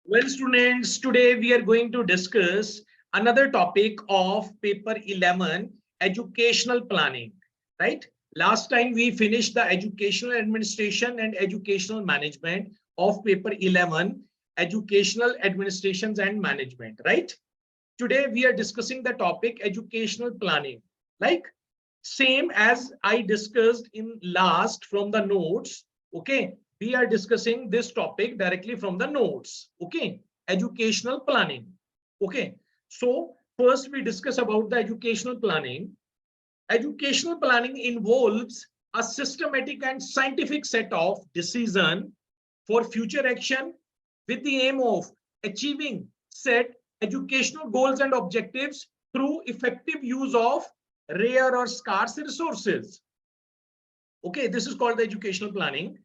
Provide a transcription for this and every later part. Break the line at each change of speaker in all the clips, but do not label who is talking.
Well, students, today we are going to discuss another topic of paper 11, educational planning, right? Last time we finished the educational administration and educational management of paper 11, educational administrations and management, right? Today we are discussing the topic educational planning, like same as I discussed in last from the notes. Okay, we are discussing this topic directly from the notes. Okay, educational planning. Okay, so first we discuss about the educational planning. Educational planning involves a systematic and scientific set of decision for future action with the aim of achieving set educational goals and objectives through effective use of rare or scarce resources. Okay, this is called the educational planning.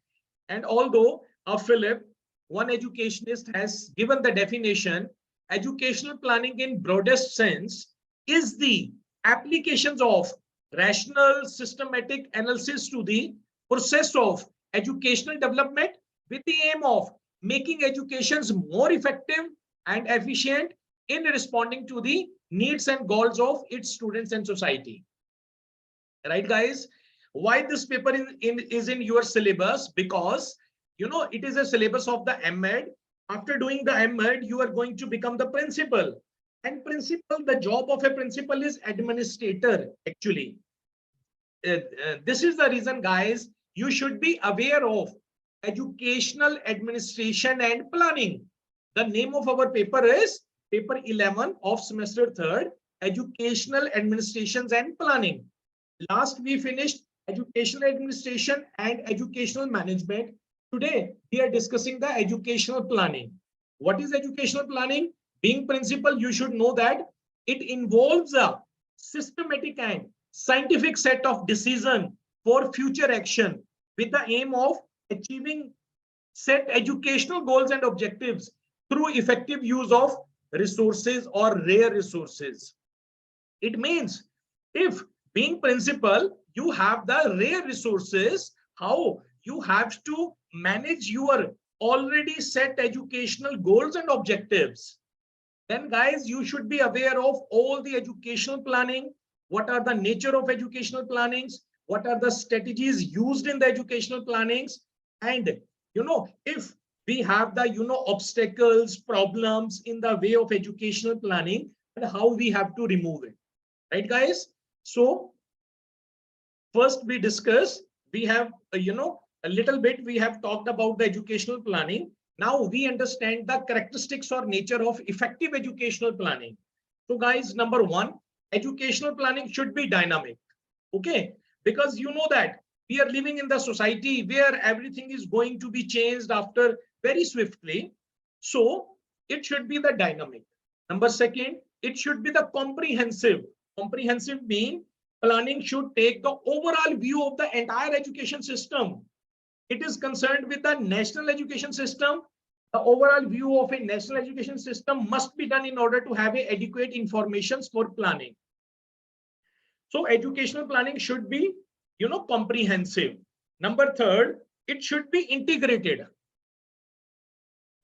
And although Philip, one educationist, has given the definition, educational planning in broadest sense is the applications of rational systematic analysis to the process of educational development with the aim of making educations more effective and efficient in responding to the needs and goals of its students and society. Right, guys? Why this paper is in your syllabus? Because it is a syllabus of the MEd. After doing the MEd, you are going to become the principal. And principal, the job of a principal is administrator, actually. This is the reason, guys, you should be aware of educational administration and planning. The name of our paper is paper 11 of semester 3rd, educational administrations and planning. Last we finished educational administration and educational management. Today we are discussing the educational planning. What is educational planning? Being principal, you should know that it involves a systematic and scientific set of decision for future action with the aim of achieving set educational goals and objectives through effective use of resources or rare resources. It means if being principal, you have the rare resources, how you have to manage your already set educational goals and objectives. Then guys, you should be aware of all the educational planning. What are the nature of educational plannings? What are the strategies used in the educational plannings? And if we have the obstacles, problems in the way of educational planning, and how we have to remove it. Right, guys? So first we discuss, we have, a little bit, we have talked about the educational planning. Now we understand the characteristics or nature of effective educational planning. So guys, number one, educational planning should be dynamic. Okay, because you know that we are living in the society where everything is going to be changed after very swiftly. So it should be the dynamic. Number second, it should be the comprehensive. Comprehensive mean planning should take the overall view of the entire education system. It is concerned with the national education system. The overall view of a national education system must be done in order to have a adequate information for planning. So educational planning should be, comprehensive. Number third, it should be integrated.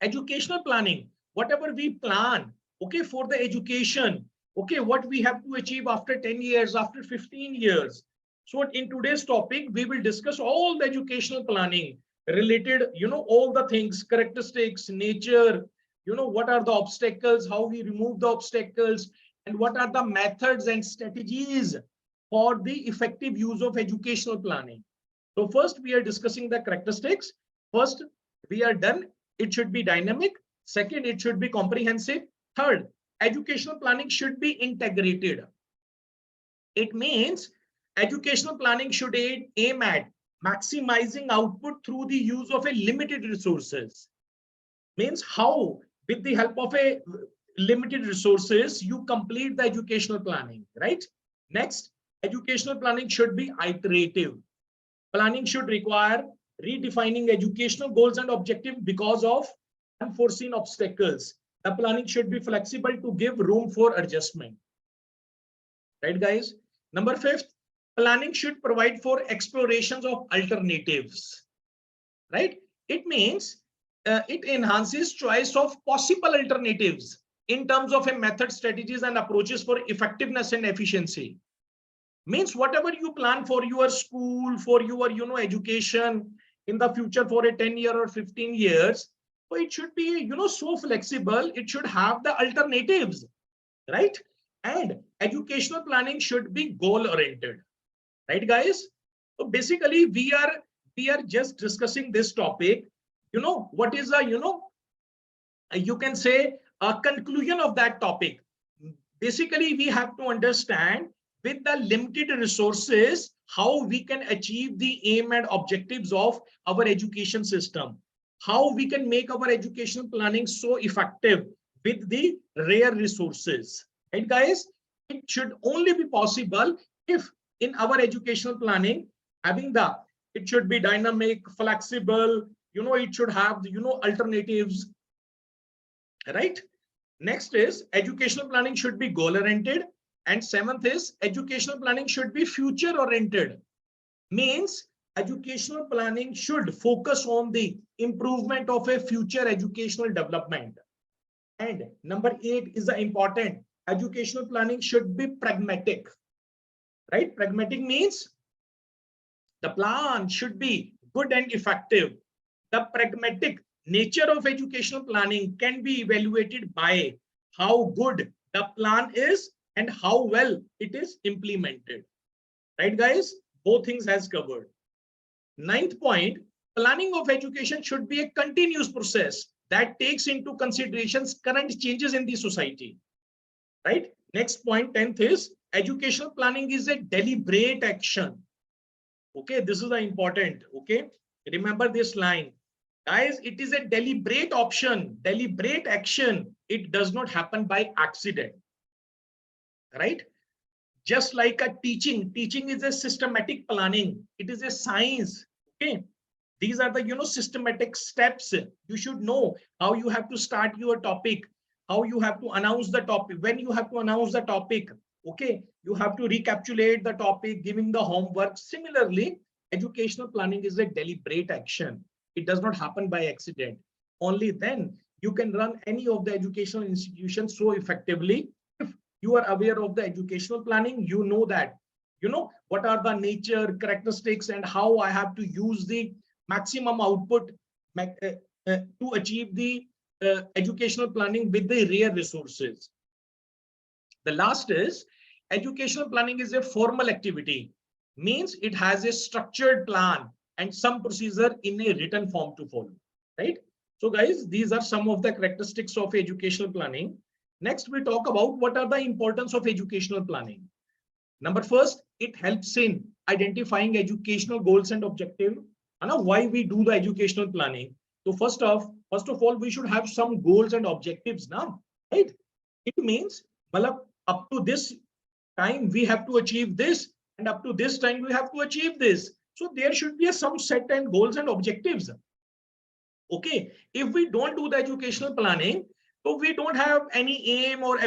Educational planning, whatever we plan, okay, for the education, okay, what we have to achieve after 10 years, after 15 years. So in today's topic, we will discuss all the educational planning related, all the things, characteristics, nature, what are the obstacles, how we remove the obstacles, and what are the methods and strategies for the effective use of educational planning. So first we are discussing the characteristics. First, we are done. It should be dynamic. Second, it should be comprehensive. Third, educational planning should be integrated. It means educational planning should aim at maximizing output through the use of a limited resources. Means how, with the help of a limited resources, you complete the educational planning, right? Next, educational planning should be iterative. Planning should require redefining educational goals and objectives because of unforeseen obstacles. The planning should be flexible to give room for adjustment. Right, guys? Number fifth, planning should provide for explorations of alternatives. Right? It means it enhances choice of possible alternatives in terms of a method, strategies, and approaches for effectiveness and efficiency. Means whatever you plan for your school, for your education in the future for a 10-year or 15 years, so it should be so flexible. It should have the alternatives, right? And educational planning should be goal oriented, right, guys? So basically we are just discussing this topic. What is a you can say a conclusion of that topic. Basically we have to understand with the limited resources how we can achieve the aim and objectives of our education system, how we can make our educational planning so effective with the rare resources, right, guys? It should only be possible if in our educational planning having the, it should be dynamic, flexible, it should have the alternatives, right? Next is educational planning should be goal oriented, and seventh is educational planning should be future oriented. Means educational planning should focus on the improvement of a future educational development. And number 8 is the important, educational planning should be pragmatic, right? Pragmatic means the plan should be good and effective. The pragmatic nature of educational planning can be evaluated by how good the plan is and how well it is implemented, right, guys? Both things has covered. Ninth point, planning of education should be a continuous process that takes into considerations current changes in the society, right? Next point, 10th is educational planning is a deliberate action. Okay, this is the important. Okay, remember this line, guys. It is a deliberate option, deliberate action. It does not happen by accident, right? Just like a teaching is a systematic planning. It is a science. Okay, these are the systematic steps. You should know how you have to start your topic, how you have to announce the topic, when you have to announce the topic. Okay, you have to recapitulate the topic, giving the homework. Similarly, educational planning is a deliberate action. It does not happen by accident. Only then you can run any of the educational institutions so effectively. If you are aware of the educational planning, you know that what are the nature, characteristics, and how I have to use the maximum output to achieve the educational planning with the rare resources. The last is educational planning is a formal activity, means it has a structured plan and some procedure in a written form to follow, right? So guys, these are some of the characteristics of educational planning. Next, we talk about what are the importance of educational planning. Number first, it helps in identifying educational goals and objectives. And why we do the educational planning. So first of all, we should have some goals and objectives now, right? It means, well, up to this time we have to achieve this, and up to this time we have to achieve this. So there should be some set and goals and objectives. Okay, if we don't do the educational planning, so we don't have any aim or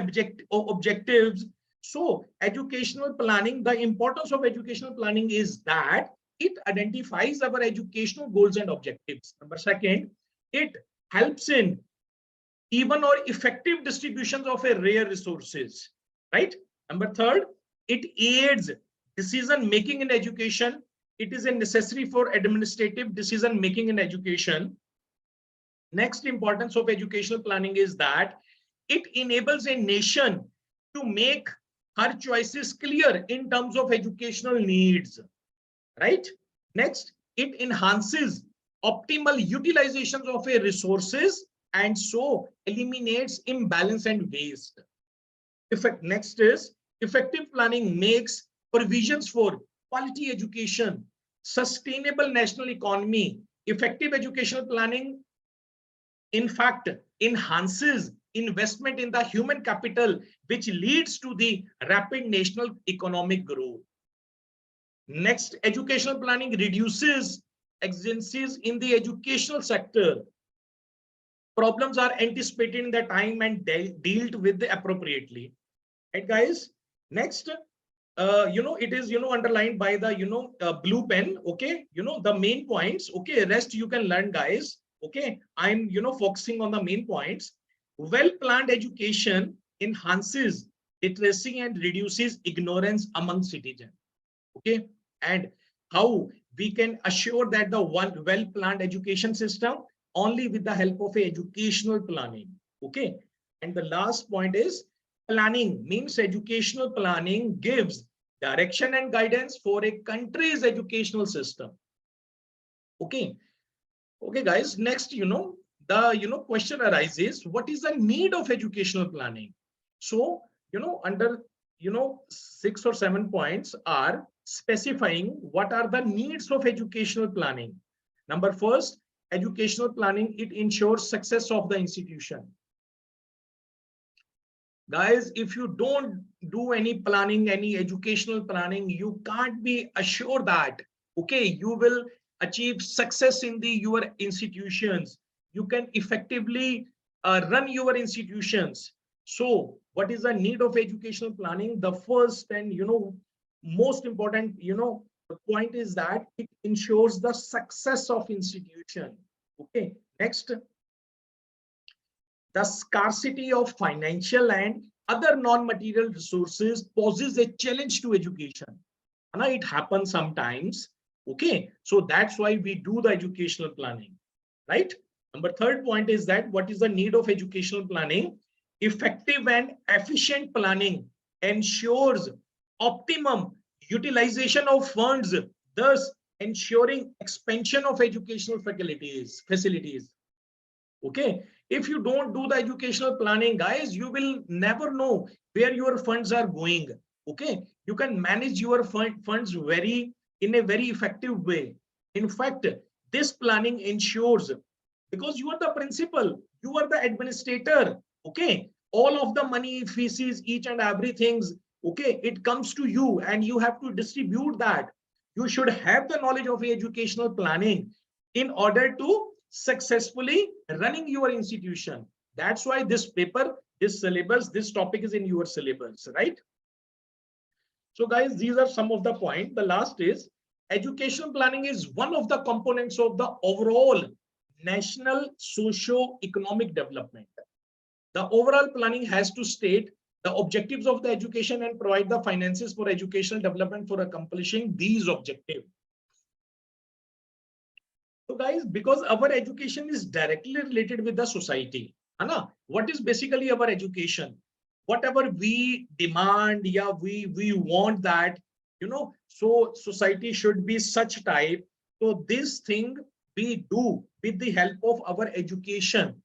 objectives. So educational planning, the importance of educational planning is that it identifies our educational goals and objectives. Number second, it helps in even or effective distributions of a rare resources, right? Number third, it aids decision making in education. It is a necessary for administrative decision making in education. Next importance of educational planning is that it enables a nation to make her choices clear in terms of educational needs, right? Next, it enhances optimal utilizations of a resources and so eliminates imbalance and waste. Next is effective planning makes provisions for quality education, sustainable national economy. Effective educational planning, in fact, enhances investment in the human capital, which leads to the rapid national economic growth. Next, educational planning reduces exigencies in the educational sector. Problems are anticipated in the time and dealt with appropriately, right, guys? Next, it is underlined by the blue pen. Okay, the main points. Okay, rest you can learn, guys. Okay, I'm focusing on the main points. Well planned education enhances literacy and reduces ignorance among citizens. Okay, and how we can assure that the one well planned education system only with the help of a educational planning. Okay, and the last point is planning means educational planning gives direction and guidance for a country's educational system. Okay, okay guys, next the question arises, what is the need of educational planning? So under 6 or 7 points are specifying what are the needs of educational planning. Number first, educational planning, it ensures success of the institution. Guys, if you don't do any planning, any educational planning, you can't be assured that okay, you will achieve success in the your institutions. You can effectively run your institutions. So what is the need of educational planning? The first and most important the point is that it ensures the success of institution. Okay, next, the scarcity of financial and other non-material resources poses a challenge to education. And it happens sometimes. Okay, so that's why we do the educational planning, right? Number third point is that what is the need of educational planning? Effective and efficient planning ensures optimum utilization of funds, thus ensuring expansion of educational facilities. Okay, if you don't do the educational planning, guys, you will never know where your funds are going. Okay, you can manage your funds in a very effective way. In fact, this planning ensures, because you are the principal, you are the administrator. Okay, all of the money, fees, each and everything, okay, it comes to you and you have to distribute that. You should have the knowledge of educational planning in order to successfully running your institution. That's why this paper, this syllabus, this topic is in your syllabus, right? So guys, these are some of the points. The last is education planning is one of the components of the overall national socio-economic development. The overall planning has to state the objectives of the education and provide the finances for educational development for accomplishing these objectives. So guys, because our education is directly related with the society, what is basically our education? Whatever we demand, yeah, we want that, so society should be such type. So this thing we do with the help of our education,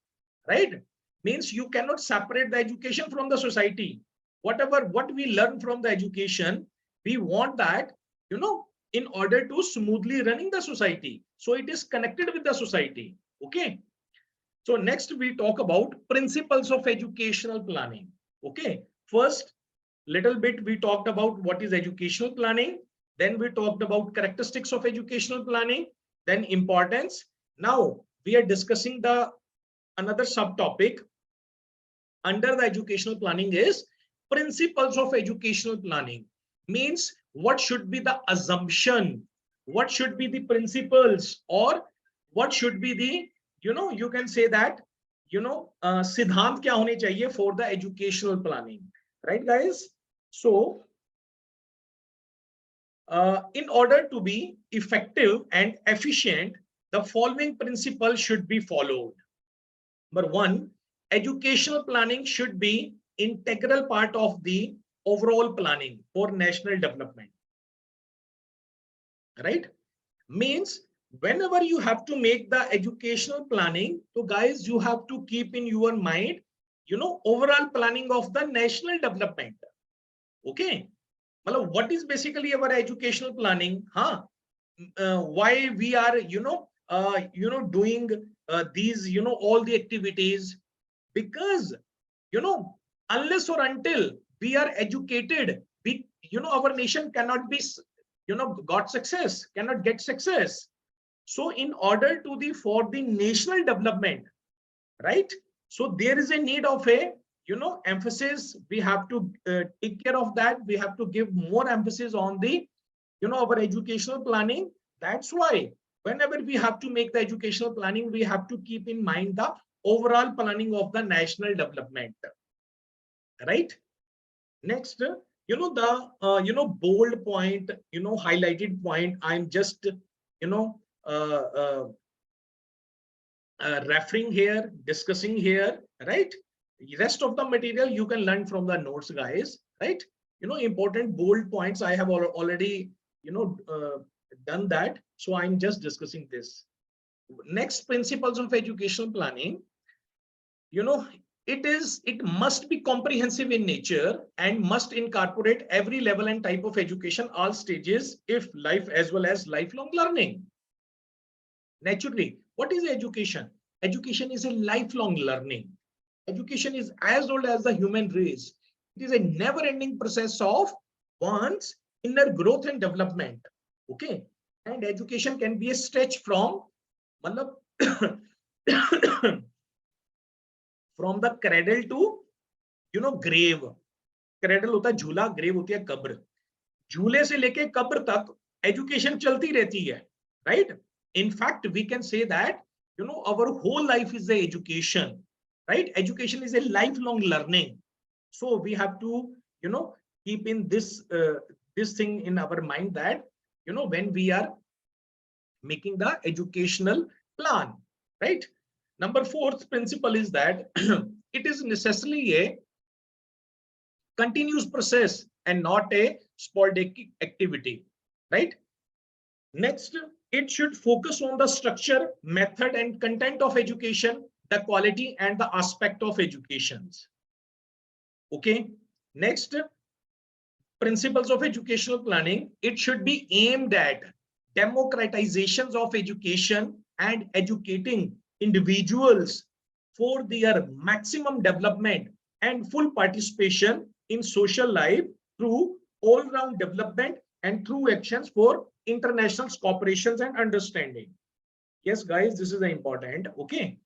right? Means you cannot separate the education from the society. What we learn from the education, we want that, in order to smoothly running the society. So it is connected with the society. Okay. So next we talk about principles of educational planning. Okay. First, little bit we talked about what is educational planning. Then we talked about characteristics of educational planning, then importance. Now we are discussing the another subtopic under the educational planning is principles of educational planning. Means what should be the assumption, what should be the principles, or what should be the, you can say that, सिद्धांत क्या होने चाहिए for the educational planning, right guys? So in order to be effective and efficient, the following principles should be followed. Number one, educational planning should be integral part of the overall planning for national development, right? Means whenever you have to make the educational planning, so guys, you have to keep in your mind, overall planning of the national development. Okay, well, what is basically our educational planning? Why we are doing these all the activities? Because unless or until we are educated, we our nation cannot be got success, cannot get success. So in order to the for the national development, right, so there is a need of a emphasis. We have to take care of that. We have to give more emphasis on the our educational planning. That's why whenever we have to make the educational planning, we have to keep in mind the overall planning of the national development, right? Next, bold point, highlighted point, I'm just, you know, uh, uh, referring here, discussing here, right? The rest of the material you can learn from the notes, guys, right? Important bold points I have already, done that. So I'm just discussing this. Next, principles of educational planning. You know, it must be comprehensive in nature and must incorporate every level and type of education, all stages, if life as well as lifelong learning. Naturally, what is education? Education is a lifelong learning. Education is as old as the human race. It is a never-ending process of one's inner growth and development. Okay, and education can be a stretch from from the cradle to grave. Cradle होता है झूला, grave होती है कब्र. झूले से लेके कब्र तक एजुकेशन चलती रहती है, right? In fact, we can say that our whole life is the education, right? Education is a lifelong learning. So we have to keep in this thing in our mind, that when we are making the educational plan, right? Number fourth principle is that it is necessarily a continuous process and not a sporadic activity, right? Next, it should focus on the structure, method, and content of education, the quality and the aspect of educations. Okay. Next, principles of educational planning. It should be aimed at democratizations of education and educating individuals for their maximum development and full participation in social life through all-round development and through actions for international cooperations and understanding. Yes, guys, this is important. Okay.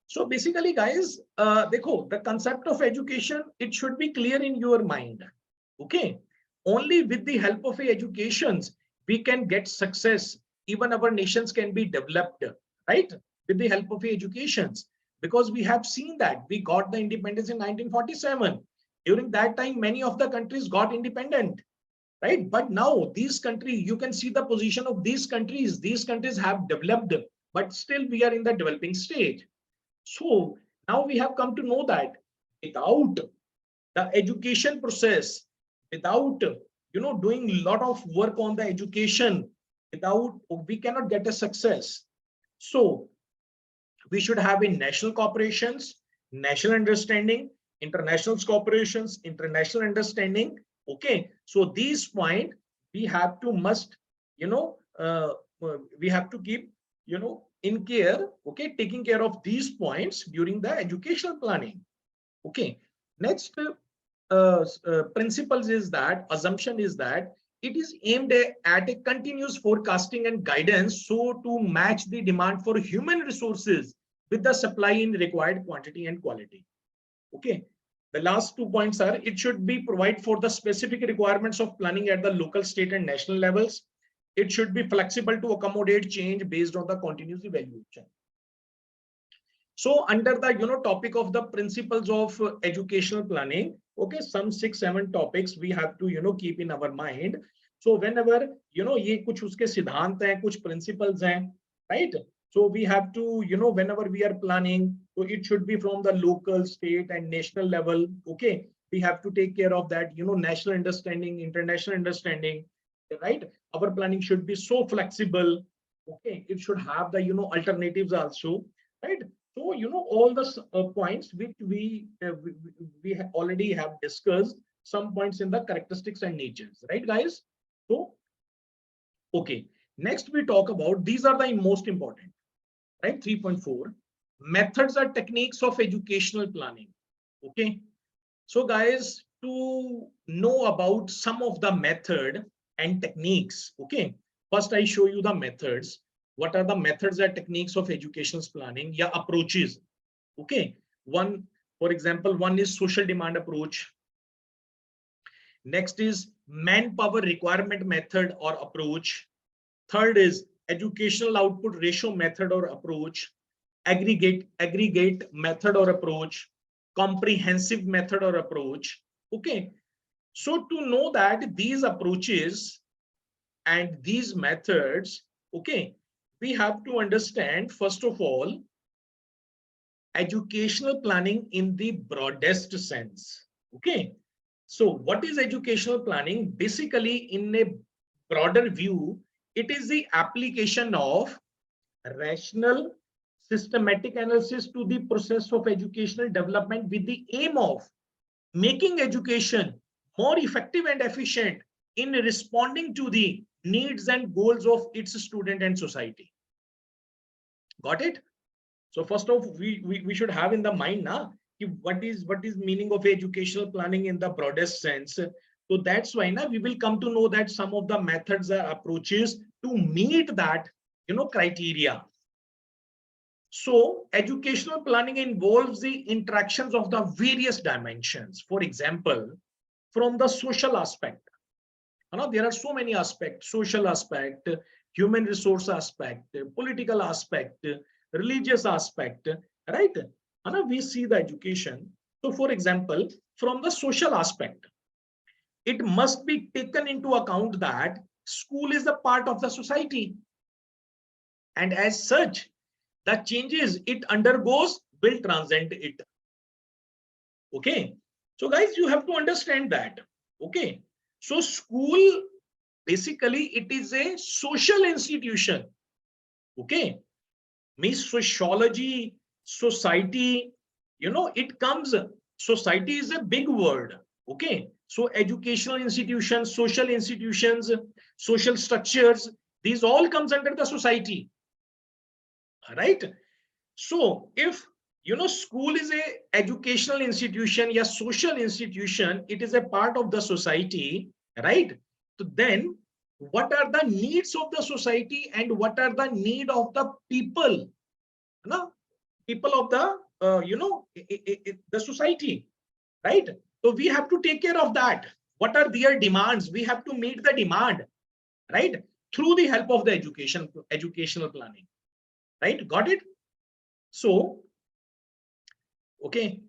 So basically, guys, the concept of education, it should be clear in your mind. Okay. Only with the help of educations, we can get success. Even our nations can be developed, right? With the help of educations, because we have seen that we got the independence in 1947. During that time, many of the countries got independent, right? But now these countries, you can see the position of these countries. These countries have developed, but still we are in the developing stage. So now we have come to know that without the education process, without doing a lot of work on the education, we cannot get a success. So we should have a national corporations, national understanding, international corporations, international understanding. Okay, so these point we have to we have to keep in care, okay, taking care of these points during the educational planning. Okay, next principles is that, assumption is that it is aimed at a continuous forecasting and guidance, so to match the demand for human resources with the supply in required quantity and quality. Okay, the last 2 points are, it should be provide for the specific requirements of planning at the local, state, and national levels. It should be flexible to accommodate change based on the continuous evaluation. So under the topic of the principles of educational planning, okay, some 6-7 topics we have to keep in our mind. So whenever ये कुछ उसके सिद्धांत हैं, कुछ principles हैं, right? So we have to whenever we are planning, so it should be from the local, state, and national level. Okay, we have to take care of that national understanding, international understanding, right? Our planning should be so flexible. Okay, it should have the alternatives also, right? So all the points which we already have discussed, some points in the characteristics and natures, right, guys? So okay, next we talk about, these are the most important, right? 3.4 methods or techniques of educational planning. Okay, so guys, to know about some of the method and techniques, okay, first I show you the methods. What are the methods and techniques of educational planning? Yeah, approaches. Okay, one, for example, one is social demand approach. Next is manpower requirement method or approach. Third is educational output ratio method or approach, aggregate method or approach, comprehensive method or approach. Okay. So to know that these approaches and these methods, okay, we have to understand, first of all, educational planning in the broadest sense. Okay. So what is educational planning? Basically, in a broader view, it is the application of rational, systematic analysis to the process of educational development with the aim of making education more effective and efficient in responding to the needs and goals of its student and society. Got it? So first off, we should have in the mind now what is meaning of educational planning in the broadest sense. So that's why now we will come to know that some of the methods or approaches to meet that criteria. So educational planning involves the interactions of the various dimensions. For example, from the social aspect, there are so many aspects: social aspect, human resource aspect, political aspect, religious aspect, right? We see the education. So for example, from the social aspect, it must be taken into account that school is a part of the society, and as such, the changes it undergoes will transcend it. Okay. So guys, you have to understand that. Okay. So school, basically, it is a social institution. Okay. Means sociology, society, it comes, society is a big word. Okay. So educational institutions, social structures, these all comes under the society. Right? So if school is a educational institution, yeah, social institution, it is a part of the society, right? So then what are the needs of the society and what are the need of the people? People of the the society, right? So we have to take care of that. What are their demands? We have to meet the demand, right? Through the help of the educational planning, right? Got it? So okay,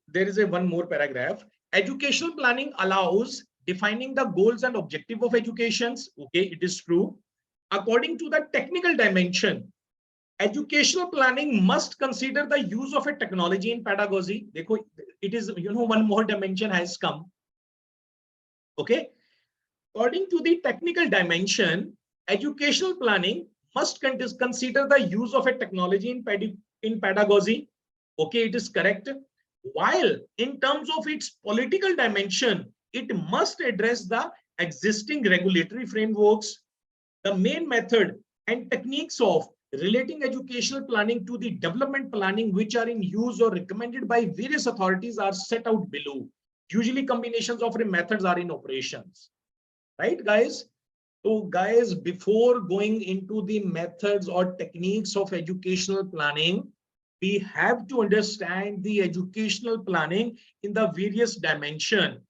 there is a one more paragraph. Educational planning allows defining the goals and objective of educations. Okay, it is true. According to the technical dimension, educational planning must consider the use of a technology in pedagogy. It is, one more dimension has come. Okay, according to the technical dimension, educational planning must consider the use of a technology in pedagogy. Okay, it is correct. While in terms of its political dimension, it must address the existing regulatory frameworks. The main method and techniques of relating educational planning to the development planning, which are in use or recommended by various authorities, are set out below. Usually combinations of methods are in operations. Right, guys? So guys, before going into the methods or techniques of educational planning, we have to understand the educational planning in the various dimensions,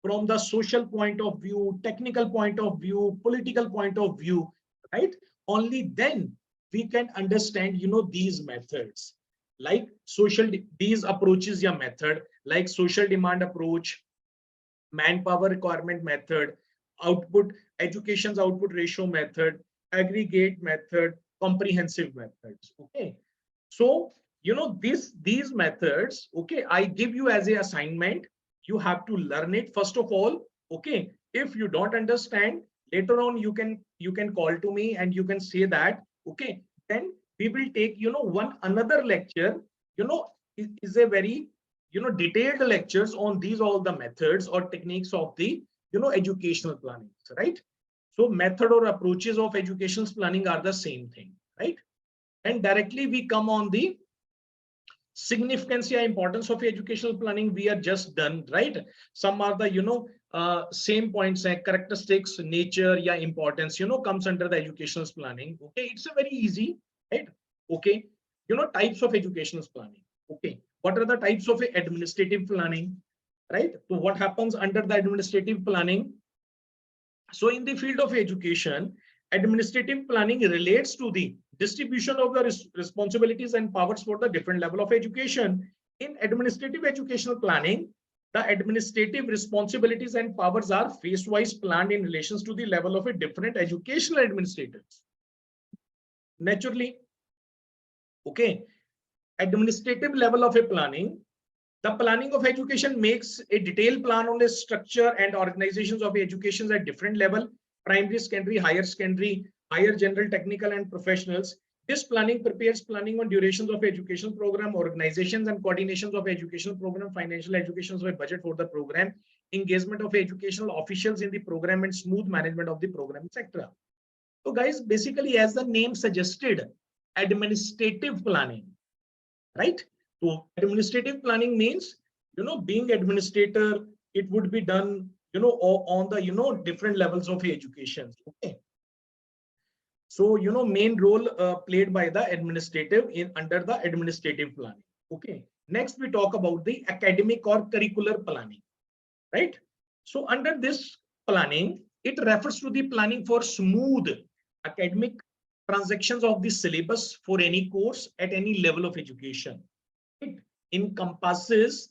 from the social point of view, technical point of view, political point of view, right? Only then we can understand, these methods, like these approaches, yeah, method, like social demand approach, manpower requirement method, education's output ratio method, aggregate method, comprehensive methods. Okay. So, these methods, okay, I give you as a assignment. You have to learn it first of all. Okay. If you don't understand, later on you can call to me and you can say that, okay, then we will take, one another lecture, is a very, detailed lectures on these all the methods or techniques of the, educational planning, right? So method or approaches of educational planning are the same thing, right? And directly we come on the significance or importance of educational planning. We are just done, right? Some are the same points like characteristics, nature, yeah, importance, comes under the educational planning. Okay, it's a very easy, right? Okay, types of educational planning. Okay, what are the types of administrative planning, right? So what happens under the administrative planning? So in the field of education, Administrative planning relates to the distribution of the responsibilities and powers for the different level of education. In administrative educational planning, the administrative responsibilities and powers are phase-wise planned in relations to the level of a different educational administrators. Naturally, okay, administrative level of a planning, the planning of education makes a detailed plan on the structure and organizations of education at different level, primary, secondary, higher general, technical and professionals. This planning prepares planning on durations of educational program, organizations and coordinations of educational program, financial education of a budget for the program, engagement of educational officials in the program and smooth management of the program, etc. So guys, basically as the name suggested, administrative planning, right? So administrative planning means, being administrator, it would be done, on the, different levels of education. Okay. So, main role played by the administrative under the administrative planning. Okay. Next, we talk about the academic or curricular planning, right? So under this planning, it refers to the planning for smooth academic transactions of the syllabus for any course at any level of education. It includes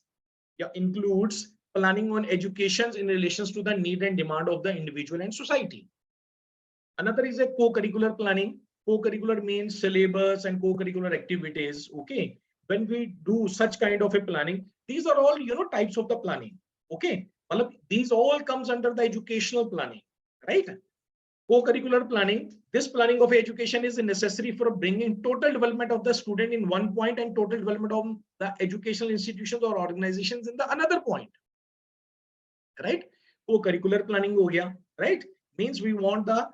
planning on education in relations to the need and demand of the individual and society. Another is a co-curricular planning. Co-curricular means syllabus and co-curricular activities. Okay, when we do such kind of a planning, these are all types of the planning. Okay, these all comes under the educational planning, right? Co-curricular planning. This planning of education is necessary for bringing total development of the student in one point and total development of the educational institutions or organizations in the another point, right? Co-curricular planning ho gaya, right? Means we want the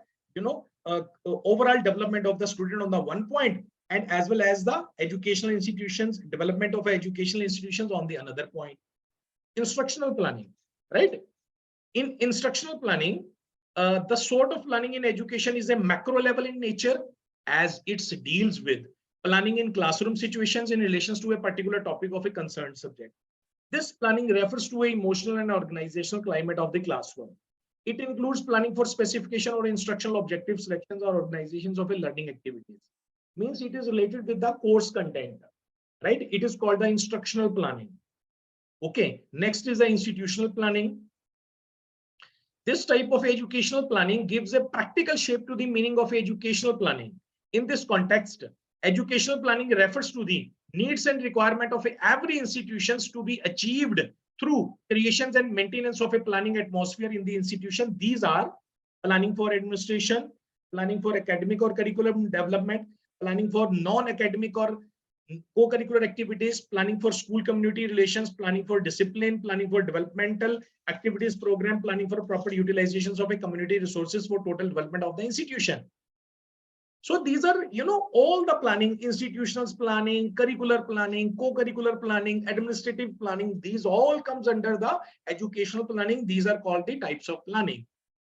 overall development of the student on the one point, and as well as the educational institutions, development of educational institutions on the another point. Instructional planning, right? In instructional planning, the sort of planning in education is a macro level in nature, as it deals with planning in classroom situations in relations to a particular topic of a concerned subject. This planning refers to an emotional and organizational climate of the classroom. It includes planning for specification or instructional objectives, selections or organizations of a learning activities. Means it is related with the course content, right? It is called the instructional planning. Okay, next is the institutional planning. This type of educational planning gives a practical shape to the meaning of educational planning. In this context, educational planning refers to the needs and requirement of every institutions to be achieved through creations and maintenance of a planning atmosphere in the institution. These are planning for administration, planning for academic or curriculum development, planning for non-academic or co-curricular activities, planning for school community relations, planning for discipline, planning for developmental activities program, planning for proper utilizations of a community resources for total development of the institution. So these are, all the planning, institutional planning, curricular planning, co-curricular planning, administrative planning, these all comes under the educational planning. These are called the types of planning,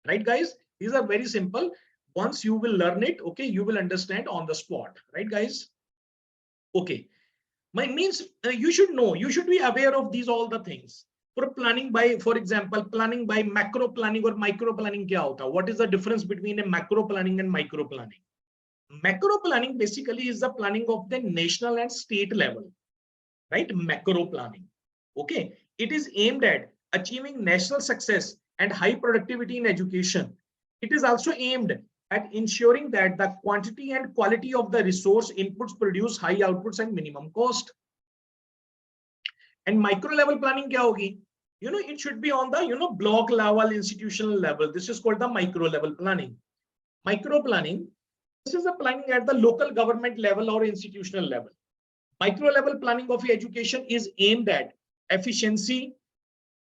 right guys? These are very simple. Once you will learn it, okay, you will understand on the spot, right guys? Okay, you should know, you should be aware of these all the things. For planning by, for example, planning by macro planning or micro planning kya hota? What is the difference between a macro planning and micro planning? Macro planning basically is the planning of the national and state level, right? Macro planning. Okay, it is aimed at achieving national success and high productivity in education. It is also aimed at ensuring that the quantity and quality of the resource inputs produce high outputs and minimum cost. And micro level planning kya hogi? It should be on the block level, institutional level. This is called the micro level planning. Micro planning, this is a planning at the local government level or institutional level. Micro level planning of education is aimed at efficiency,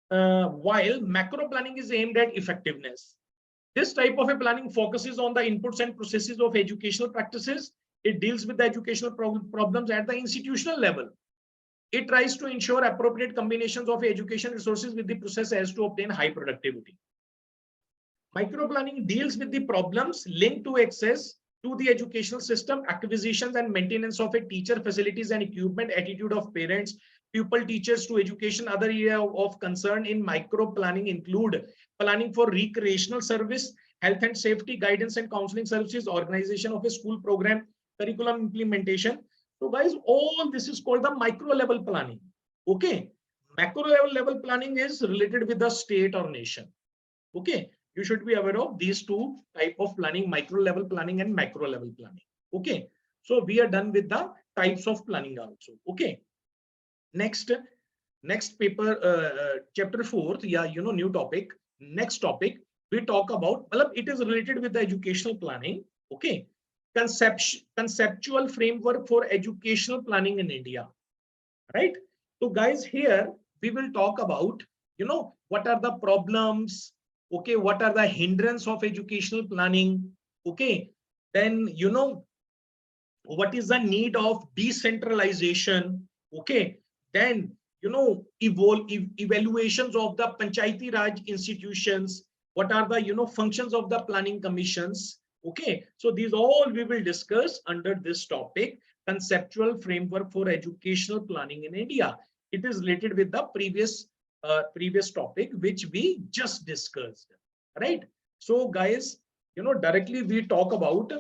while macro planning is aimed at effectiveness. This type of a planning focuses on the inputs and processes of educational practices. It deals with the educational problems at the institutional level. It tries to ensure appropriate combinations of education resources with the process as to obtain high productivity. Micro planning deals with the problems linked to access to the educational system, acquisitions and maintenance of a teacher, facilities and equipment, attitude of parents, pupil, teachers to education. Other area of concern in micro planning include planning for recreational service, health and safety, guidance and counseling services, organization of a school program, curriculum implementation. So guys, all this is called the micro level planning. Okay. Macro level planning is related with the state or nation. Okay. You should be aware of these two type of planning, micro level planning and macro level planning. Okay. So we are done with the types of planning also. Okay. Next paper, chapter 4th, yeah, new topic. Next topic we talk about, well, it is related with the educational planning. Okay. Conceptual framework for educational planning in India, right? So guys, here we will talk about, what are the problems, okay, what are the hindrance of educational planning, okay, then what is the need of decentralization, okay, then evaluations of the Panchayati Raj institutions, what are the functions of the planning commissions. Okay, so these all we will discuss under this topic, conceptual framework for educational planning in India. It is related with the previous topic which we just discussed, right? So guys, directly we talk about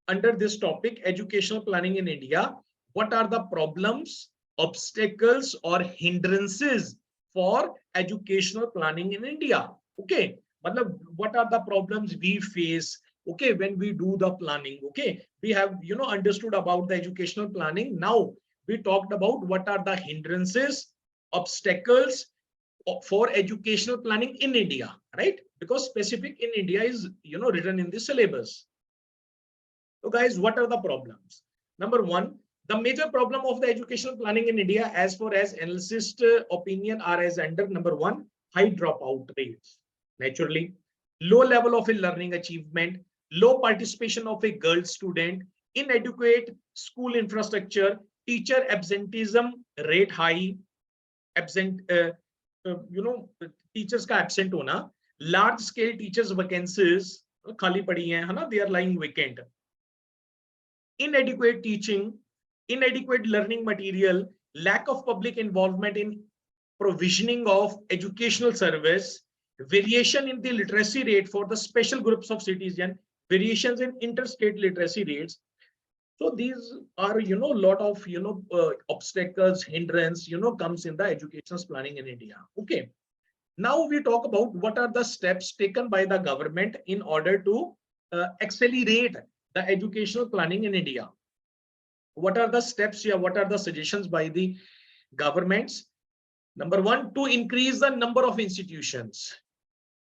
under this topic, educational planning in India, what are the problems, obstacles or hindrances for educational planning in India? Okay, what are the problems we face, okay, when we do the planning? Okay, we have understood about the educational planning. Now we talked about what are the hindrances, obstacles for educational planning in India, right? Because specific in India is written in the syllabus. So guys, what are the problems? Number one, the major problem of the educational planning in India, as far as analyst opinion, are as under: number one, high dropout rates, naturally, low level of a learning achievement, low participation of a girl student, inadequate school infrastructure, teacher absenteeism rate high, teachers का absent होना, large scale teachers vacancies खाली पड़ी हैं, है ना, they are lying vacant, inadequate teaching, inadequate learning material, lack of public involvement in provisioning of educational service, variation in the literacy rate for the special groups of citizens, variations in interstate literacy rates. So these are, lot of, obstacles, hindrance, comes in the educational planning in India. Okay. Now we talk about what are the steps taken by the government in order to accelerate the educational planning in India. What are the steps here? What are the suggestions by the governments? Number one, to increase the number of institutions,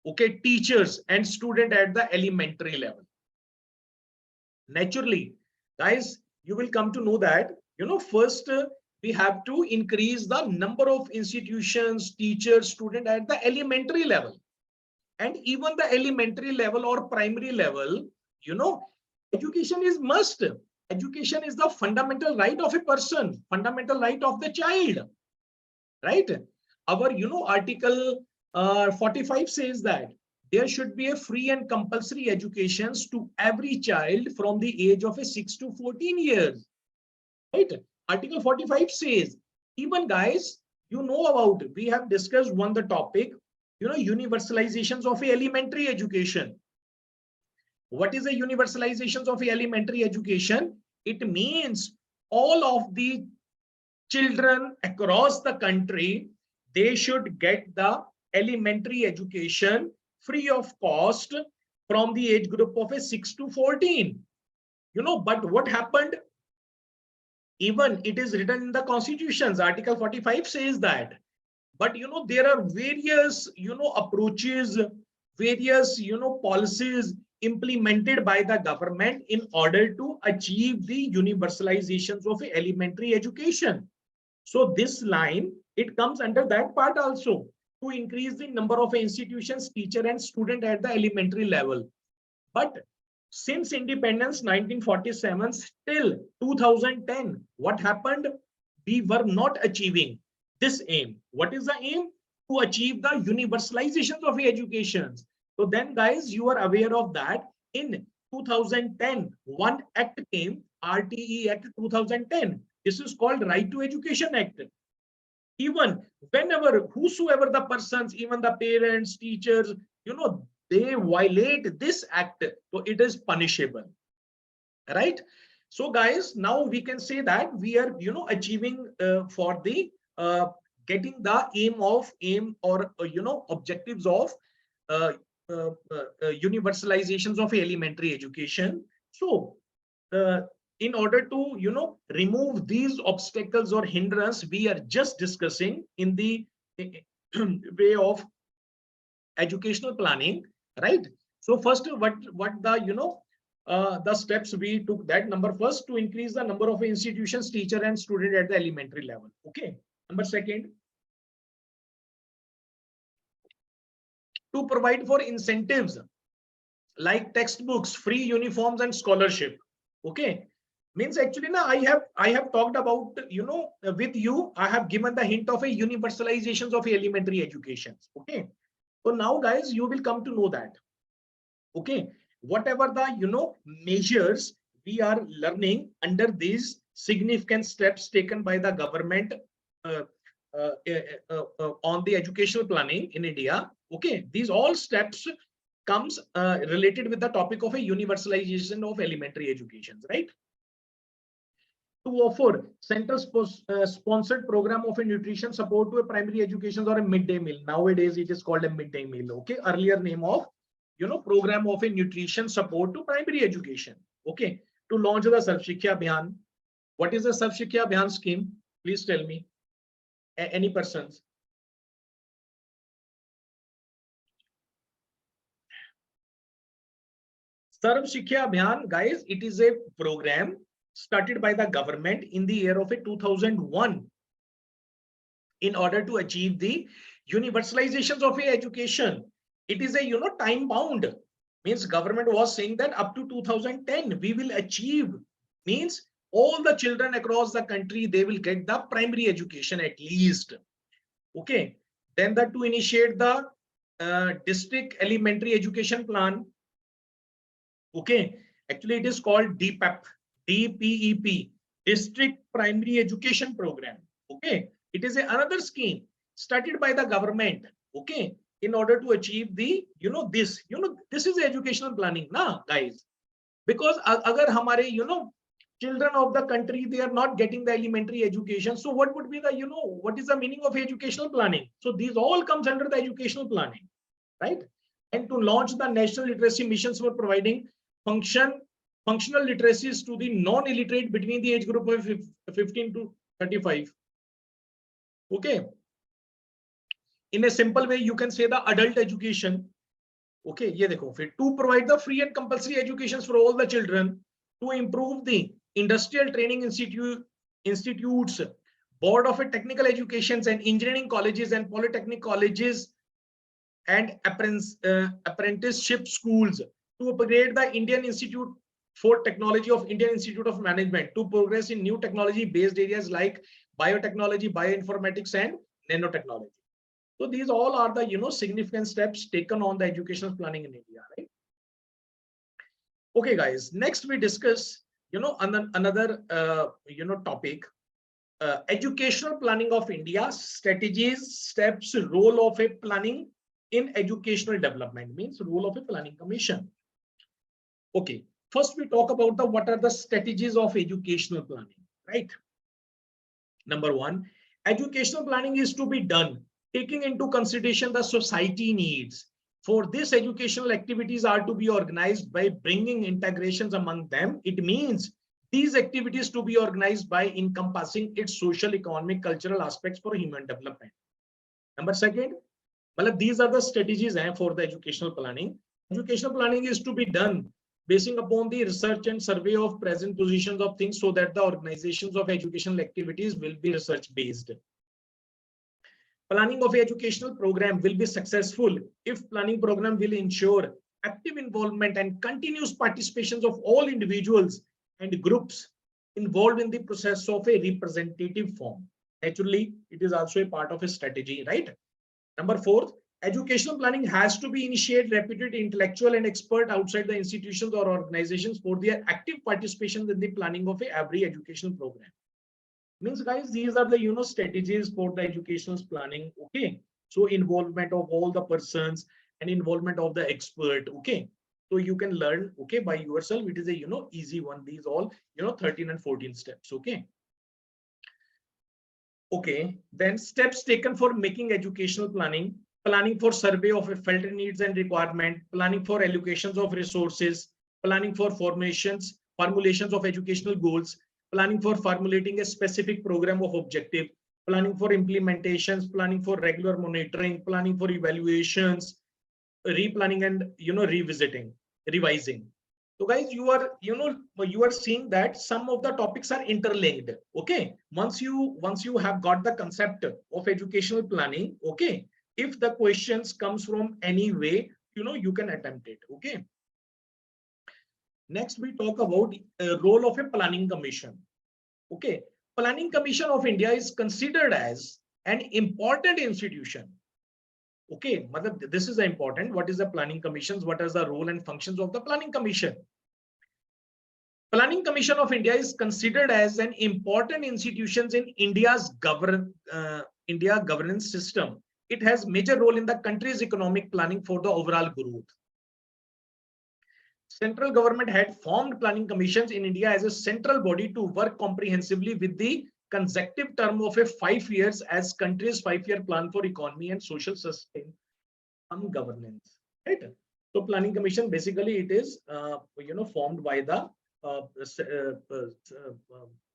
okay, teachers and student at the elementary level. Naturally, guys, you will come to know that, first we have to increase the number of institutions, teachers, student at the elementary level. And even the elementary level or primary level, education is must. Education is the fundamental right of a person, fundamental right of the child, right? Our, article 45 says that there should be a free and compulsory education to every child from the age of 6 to 14 years, right? Article 45 says, even guys, about, we have discussed the topic, universalizations of elementary education. What is the universalizations of elementary education? It means all of the children across the country, they should get the elementary education free of cost from the age group of 6 to 14. But what happened? Even it is written in the constitutions, article 45 says that, but there are various approaches, various policies implemented by the government in order to achieve the universalizations of elementary education. So this line, it comes under that part also, to increase the number of institutions, teacher and student at the elementary level. But since independence 1947 till 2010, what happened? We were not achieving this aim. What is the aim? To achieve the universalizations of education. So then guys, you are aware of that. In 2010, one act came, RTE Act 2010. This is called Right to Education Act. Even whenever, whosoever the persons, even the parents, teachers, they violate this act, so it is punishable, right? So guys, now we can say that we are achieving for the getting the aim or objectives of uh, universalizations of elementary education. So uh, in order to remove these obstacles or hindrance, we are just discussing in the way of educational planning, right? So first, what the the steps we took, that number first, to increase the number of institutions, teacher and student at the elementary level. Okay. Number second, to provide for incentives like textbooks, free uniforms and scholarship. Okay. Means actually now I have talked about with you, I have given the hint of a universalizations of elementary education. Okay. So now guys, you will come to know that, okay, whatever the measures we are learning under these significant steps taken by the government uh, on the educational planning in India. Okay, these all steps comes related with the topic of a universalization of elementary education, right? To offer central sponsored program of a nutrition support to a primary education or a midday meal. Nowadays it is called a midday meal. Okay, earlier name of program of a nutrition support to primary education. Okay, to launch the Sarv Shiksha Abhiyan. What is the Sarv Shiksha Abhiyan scheme? Please tell me. Any persons? Sarv Shiksha Abhiyan, guys, it is a program started by the government in the year of a 2001 in order to achieve the universalizations of a education. It is a time bound, means government was saying that up to 2010 we will achieve, means all the children across the country, they will get the primary education at least. Okay, then that to initiate the district elementary education plan. Okay, actually it is called DPEP, district primary education program. Okay, it is another scheme started by the government. Okay, in order to achieve the this is educational planning na guys, because agar hamare children of the country, they are not getting the elementary education, so what would be the what is the meaning of educational planning? So these all comes under the educational planning, right? And to launch the national literacy missions for providing functional literacies to the non-illiterate between the age group of 15 to 35. Okay, in a simple way you can say the adult education. Okay, ye dekho, to provide the free and compulsory educations for all the children, to improve the industrial training institutes, board of technical educations and engineering colleges and polytechnic colleges and apprenticeship schools, to upgrade the Indian Institute for Technology of Indian Institute of Management, to progress in new technology based areas like biotechnology, bioinformatics and nanotechnology. So these all are the significant steps taken on the educational planning in India, right? Okay guys, next we discuss another topic, educational planning of India, strategies, steps, role of a planning in educational development, means role of a planning commission. Okay, first we talk about the what are the strategies of educational planning, right? Number one, educational planning is to be done taking into consideration the society needs. For this, educational activities are to be organized by bringing integrations among them. It means these activities to be organized by encompassing its social, economic, cultural aspects for human development. Number second, well, these are the strategies for the educational planning. Educational planning is to be done basing upon the research and survey of present positions of things so that the organizations of educational activities will be research based. Planning of educational program will be successful if planning program will ensure active involvement and continuous participations of all individuals and groups involved in the process of a representative form. Naturally, it is also a part of a strategy, right? Number four, educational planning has to be initiated, reputed intellectual and expert outside the institutions or organizations for their active participation in the planning of every educational program. Means guys, these are the strategies for the educational planning. Okay, so involvement of all the persons and involvement of the expert. Okay, so you can learn, okay, by yourself. It is a, easy one. These all, 13 and 14 steps. Okay. Okay, then steps taken for making educational planning: planning for survey of felt needs and requirement, planning for allocations of resources, planning for formulations of educational goals, planning for formulating a specific program of objective, planning for implementations, planning for regular monitoring, planning for evaluations, replanning, and revising. So guys, you are seeing that some of the topics are interlinked. Okay, once you have got the concept of educational planning, okay, if the questions comes from any way, you can attempt it. Okay, next we talk about role of a planning commission. Okay, Planning Commission of India is considered as an important institution. Okay, this is important. What is the planning commissions? What is the role and functions of the planning commission? Planning Commission of India is considered as an important institution in India's India governance system. It has major role in the country's economic planning for the overall growth. Central government had formed planning commissions in India as a central body to work comprehensively with the consecutive term of 5 years as country's 5-year plan for economy and social sustain governance. Right. So planning commission, basically it is formed by the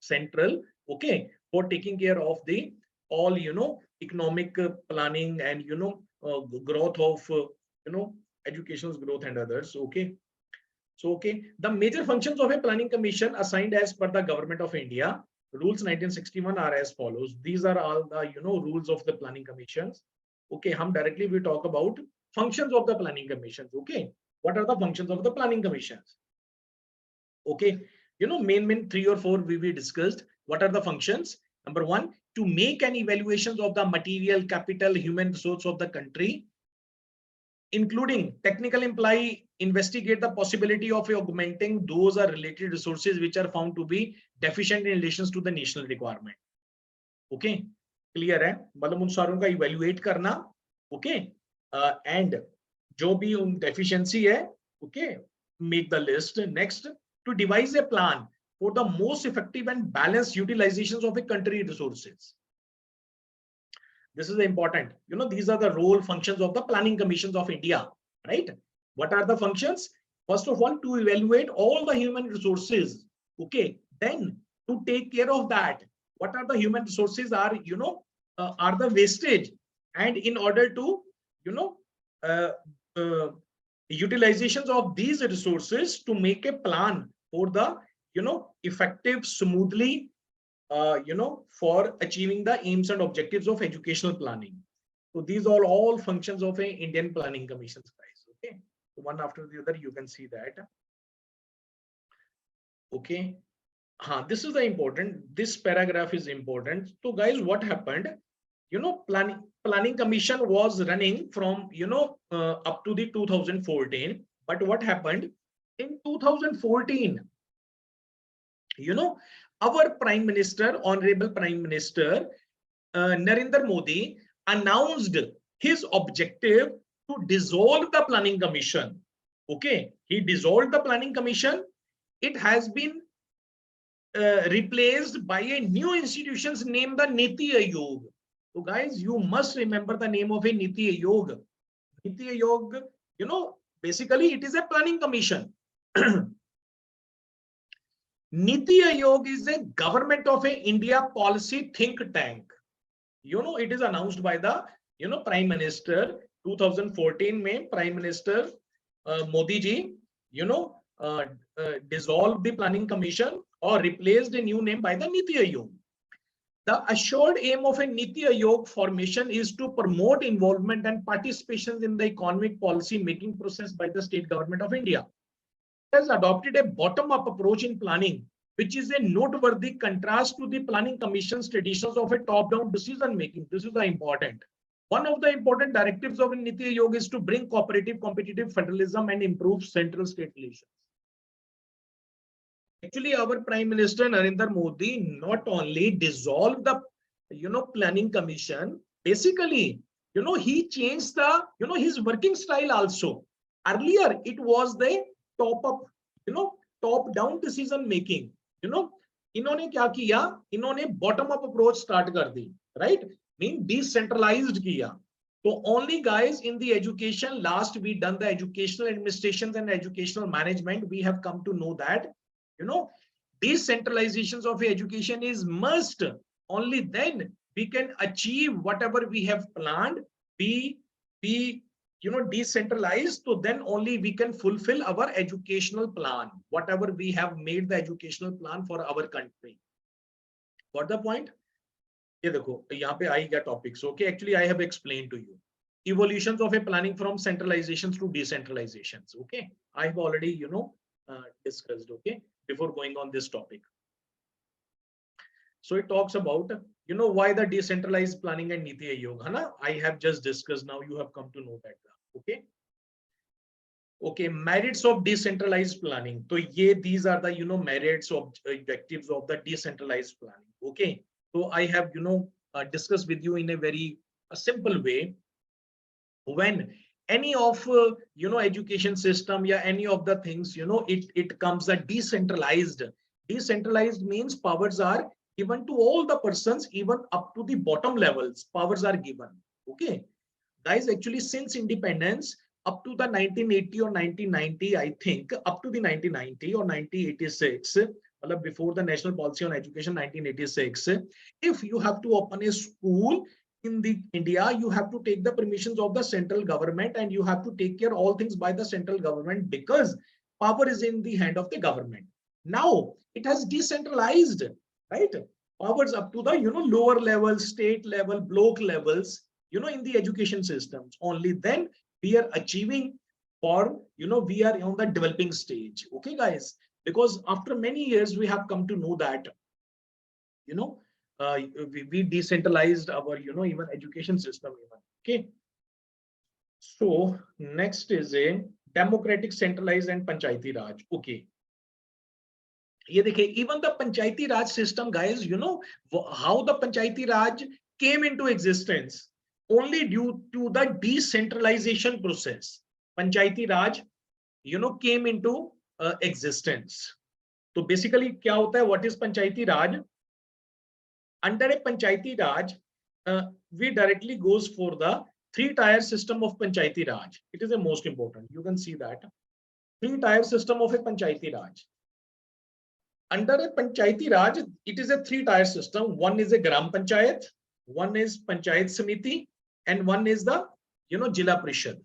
central, okay, for taking care of the all economic planning and growth of education's growth and others. Okay, so okay, the major functions of a planning commission assigned as per the Government of India rules 1961 are as follows. These are all the rules of the planning commissions. Okay, directly we talk about functions of the planning commissions. Okay, what are the functions of the planning commissions? Okay, main 3 or 4 we discussed. What are the functions? Number 1, to make an evaluations of the material, capital, human resource of the country, including technical employee, investigate the possibility of augmenting those are related resources which are found to be deficient in relation to the national requirement. Okay, clear है? मतलब उन सारों का evaluate करना, okay, and जो भी उन deficiency है, okay, make the list. Next, to devise a plan for the most effective and balanced utilizations of a country resources. This is important. These are the role functions of the planning commissions of India, right? What are the functions? First of all, to evaluate all the human resources. Okay, then to take care of that, what are the human resources are the wastage, and in order to utilizations of these resources, to make a plan for the effective, smoothly for achieving the aims and objectives of educational planning. So these are all functions of a Indian planning commissions, guys. Okay, so one after the other you can see that. Okay, this is the important, this paragraph is important. So guys, what happened, planning commission was running from up to the 2014, but what happened in 2014, our Prime Minister, Honorable Prime Minister Narendra Modi announced his objective to dissolve the planning commission. Okay, he dissolved the planning commission. It has been replaced by a new institution named the NITI Aayog. So guys, you must remember the name of a NITI Aayog. NITI Aayog, basically it is a planning commission. NITI Aayog is a government of a India policy think tank. It is announced by the Prime Minister 2014 May. Prime Minister Modi ji dissolved the planning commission or replaced a new name by the NITI Aayog. The assured aim of a NITI Aayog formation is to promote involvement and participation in the economic policy making process by the state government of India. Has adopted a bottom-up approach in planning, which is a noteworthy contrast to the planning commission's traditions of a top-down decision making. This is the important. One of the important directives of NITI Aayog is to bring cooperative, competitive federalism and improve central-state relations. Actually, our Prime Minister Narendra Modi not only dissolved the planning commission, basically he changed the, his working style also. Earlier, it was the top up, top down decision making. इन्होंने क्या किया, इन्होंने bottom up approach start कर दी, right, mean decentralised किया. So only guys in the education, last we done the educational administrations and educational management, we have come to know that, decentralizations of education is must. Only then we can achieve whatever we have planned. Be decentralized. So then only we can fulfill our educational plan, whatever we have made the educational plan for our country. Got the point? ये देखो यहाँ पे आई गया topics. Okay, actually I have explain to you evolutions of a planning from centralizations to decentralizations. Okay, I have already discussed, okay, before going on this topic. So it talks about why the decentralized planning and NITI Aayog, है ना? I have just discussed. Now you have come to know that. Okay. Okay, merits of decentralized planning. So yeah, these are the merits of objectives of the decentralized planning. Okay, so I have discussed with you in a very simple way. When any of education system, yeah, any of the things, it comes a decentralized. Decentralized means powers are given to all the persons, even up to the bottom levels, powers are given. Okay guys, actually since independence up to the 1980 or 1990, I think up to the 1990 or 1986, before the national policy on education 1986, if you have to open a school in the India, you have to take the permissions of the central government, and you have to take care all things by the central government, because power is in the hand of the government. Now it has decentralized, right? Powers up to the lower level, state level, block levels, in the education systems. Only then we are achieving, or we are on the developing stage. Okay guys, because after many years we have come to know that we decentralized our even education system even. Okay, so next is a democratic, centralized and Panchayati Raj. Okay, ये देखिए, even the Panchayati Raj system, guys, how the Panchayati Raj came into existence only due to the decentralization process. Panchayati Raj came into existence. So basically क्या होता है, what is Panchayati Raj? Under a Panchayati Raj, we directly goes for the 3-tier system of Panchayati Raj. It is the most important. You can see that 3-tier system of a Panchayati Raj. Under a Panchayati Raj, it is a 3-tier system. One is a Gram Panchayat, one is Panchayat Samiti, and one is the Jila Parishad.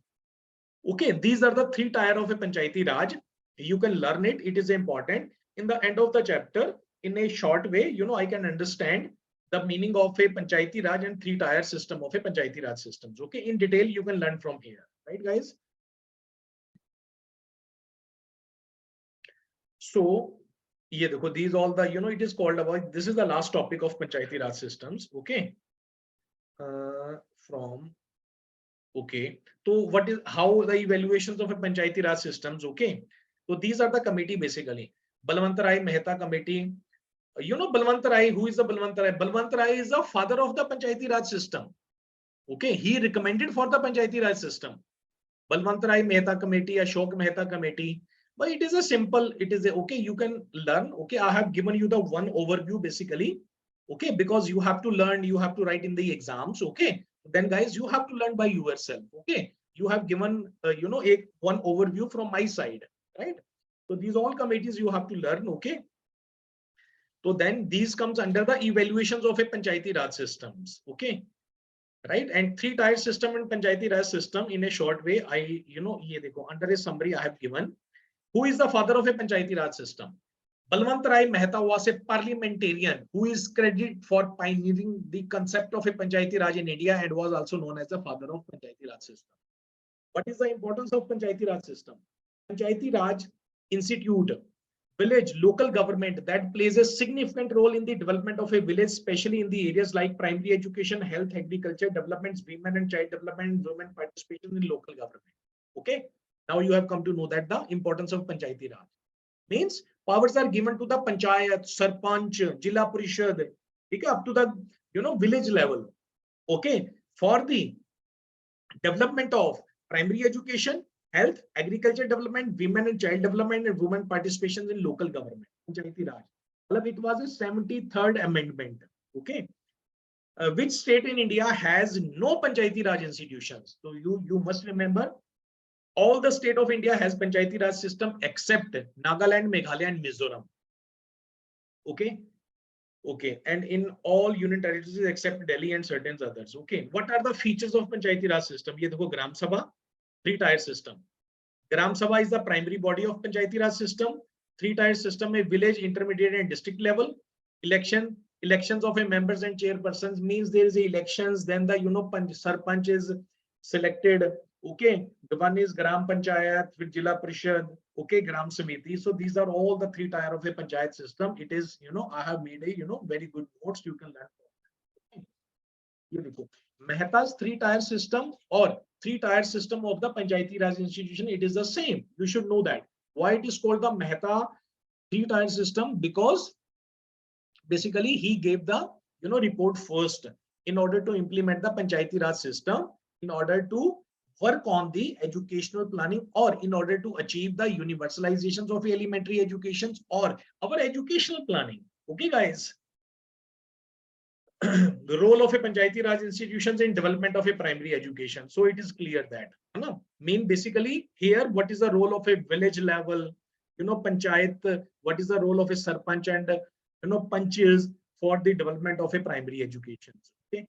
Okay, these are the 3-tier of a Panchayati Raj. You can learn it. It is important. In the end of the chapter, in a short way, I can understand the meaning of a Panchayati Raj and 3-tier system of a Panchayati Raj systems. Okay, in detail you can learn from here, right guys? So yeah, these all the it is called about, this is the last topic of Panchayati Raj systems. Okay, okay, so what is, how the evaluations of a Panchayati Raj systems? Okay, so these are the committee basically. Balwant Rai Mehta committee. Balwant Rai, who is the Balwant Rai? Balwant Rai is the father of the Panchayati Raj system. Okay, he recommended for the Panchayati Raj system. Balwant Rai Mehta committee, Ashok Mehta committee. But it is a simple, it is a, okay, you can learn. Okay, I have given you the one overview basically. Okay, because you have to learn, you have to write in the exams. Okay, then guys, you have to learn by yourself. Okay, you have given one overview from my side, right? So these all committees you have to learn. Okay, so then these comes under the evaluations of a Panchayati Raj systems. Okay, right? And 3-tier system and Panchayati Raj system in a short way. I under a summary I have given. Who is the father of a Panchayati Raj system? Balwant Rai Mehta was a parliamentarian who is credited for pioneering the concept of a Panchayati Raj in India and was also known as the father of Panchayati Raj system. What is the importance of Panchayati Raj system? Panchayati Raj institute, village local government that plays a significant role in the development of a village, especially in the areas like primary education, health, agriculture, developments, women and child development, women participation in local government. Okay, now you have come to know that the importance of Panchayati Raj means powers are given to the Panchayat, Sarpanch, Jila Parishad, okay, up to the village level. Okay, for the development of primary education, health, agriculture development, women and child development, and women participation in local government. Panchayati Raj. It was a 73rd amendment. Okay. Which state in India has no Panchayati Raj institutions? So you must remember, all the state of India has Panchayati Raj system except Nagaland, Meghalaya, and Mizoram. Okay. Okay, and in all union territories except Delhi and certain others. Okay, what are the features of Panchayati Raj system? ये देखो Gram Sabha, three-tier system. Gram Sabha is the primary body of Panchayati Raj system. Three-tier system में village, intermediate, and district level. Elections of a members and chairpersons means there is a elections. Then the sarpanch is selected. Okay, the one is Gram Panchayat with Jila Parishad. Okay, Gram Samiti. So these are all the three tier of a panchayat system. It is, I have made a very good notes you can learn. Okay. Mehta's three-tier system or three-tier system of the Panchayati Raj institution, it is the same. You should know that. Why it is called the Mehta three-tier system? Because basically he gave the report first in order to implement the Panchayati Raj system, in order to work on the educational planning, or in order to achieve the universalizations of elementary educations or our educational planning. Okay, guys. The role of a Panchayati Raj institutions in development of a primary education. So it is clear that, basically here, what is the role of a village level, panchayat, what is the role of a sarpanch and, panches for the development of a primary education. Okay.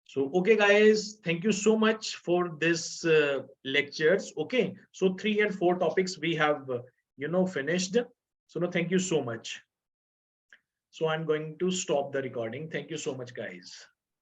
So, okay, guys, thank you so much for this lectures. Okay, so 3 and 4 topics we have, finished. So, no, thank you so much. So I'm going to stop the recording. Thank you so much, guys.